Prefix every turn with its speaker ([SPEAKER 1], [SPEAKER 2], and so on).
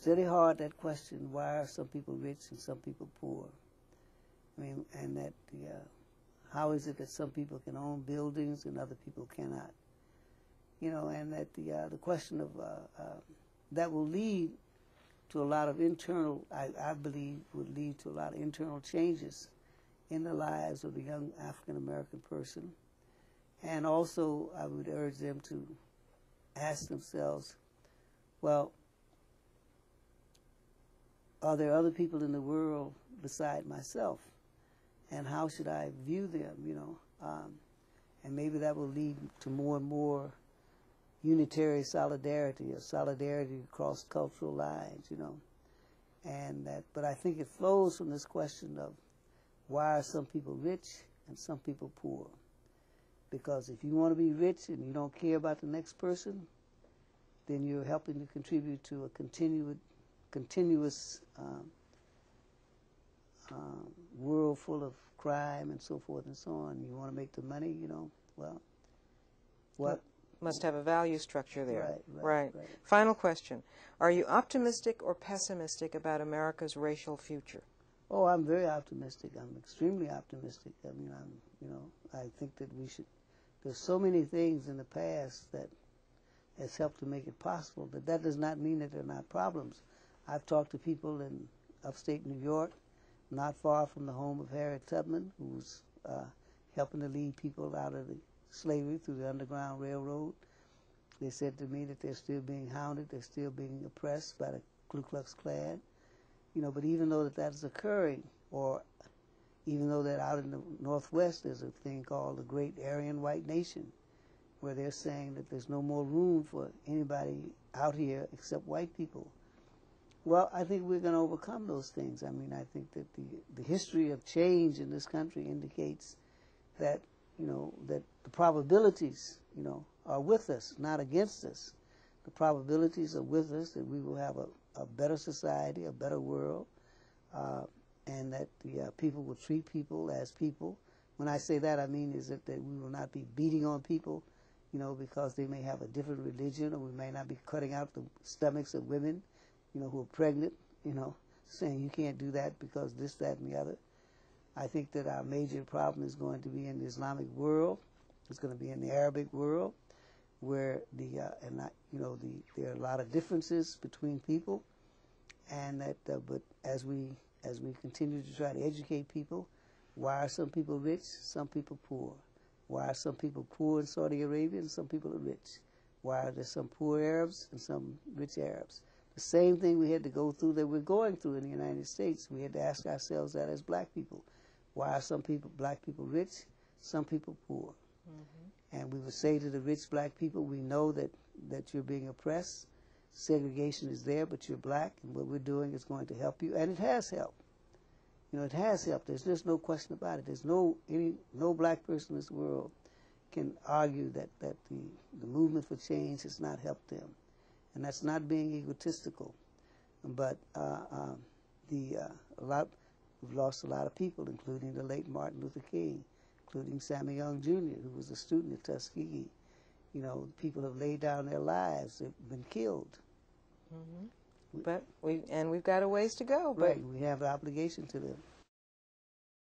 [SPEAKER 1] study hard that question, why are some people rich and some people poor? I mean, and that how is it that some people can own buildings and other people cannot? You know, and that the question of that will lead to a lot of internal, I believe, would lead to a lot of internal changes in the lives of the young African American person. And also, I would urge them to ask themselves, well, are there other people in the world beside myself? And how should I view them, you know? And maybe that will lead to more and more unitary solidarity, or solidarity across cultural lines, you know. And that, but I think it flows from this question of why are some people rich and some people poor? Because if you want to be rich and you don't care about the next person, then you're helping to contribute to a continuous world full of crime and so forth and so on. You want to make the money, you know, well, what?
[SPEAKER 2] Must have a value structure there.
[SPEAKER 1] Right.
[SPEAKER 2] Final question. Are you optimistic or pessimistic about America's racial future?
[SPEAKER 1] Oh, I'm very optimistic. I'm extremely optimistic. I mean, I think that we should, there's so many things in the past that has helped to make it possible, but that does not mean that there are not problems. I've talked to people in upstate New York, not far from the home of Harriet Tubman, who's helping to lead people out of the slavery through the Underground Railroad. They said to me that they're still being hounded, they're still being oppressed by the Ku Klux Klan. You know, but even though that is occurring, or even though that out in the Northwest there's a thing called the Great Aryan White Nation, where they're saying that there's no more room for anybody out here except white people. Well, I think we're going to overcome those things. I mean, I think that the history of change in this country indicates that, you know, that the probabilities, you know, are with us, not against us. The probabilities are with us that we will have a better society, a better world, and that the people will treat people as people. When I say that, I mean is that we will not be beating on people, you know, because they may have a different religion, or we may not be cutting out the stomachs of women, you know, who are pregnant, you know, saying you can't do that because this, that, and the other. I think that our major problem is going to be in the Islamic world. It's going to be in the Arabic world, where there are a lot of differences between people, and that but as we continue to try to educate people, why are some people rich, some people poor? Why are some people poor in Saudi Arabia and some people are rich? Why are there some poor Arabs and some rich Arabs? The same thing we had to go through that we're going through in the United States. We had to ask ourselves that as black people. Why are some people, black people, rich, some people poor? Mm-hmm. And we would say to the rich black people, we know that you're being oppressed. Segregation is there, but you're black, and what we're doing is going to help you. And it has helped. You know, it has helped. There's just no question about it. There's no black person in this world can argue that the movement for change has not helped them. And that's not being egotistical. But we've lost a lot of people, including the late Martin Luther King, including Sammy Young Jr., who was a student at Tuskegee. You know, people have laid down their lives. They've been killed.
[SPEAKER 2] Mm-hmm. But we've got a ways to go.
[SPEAKER 1] Right, we have the obligation to them.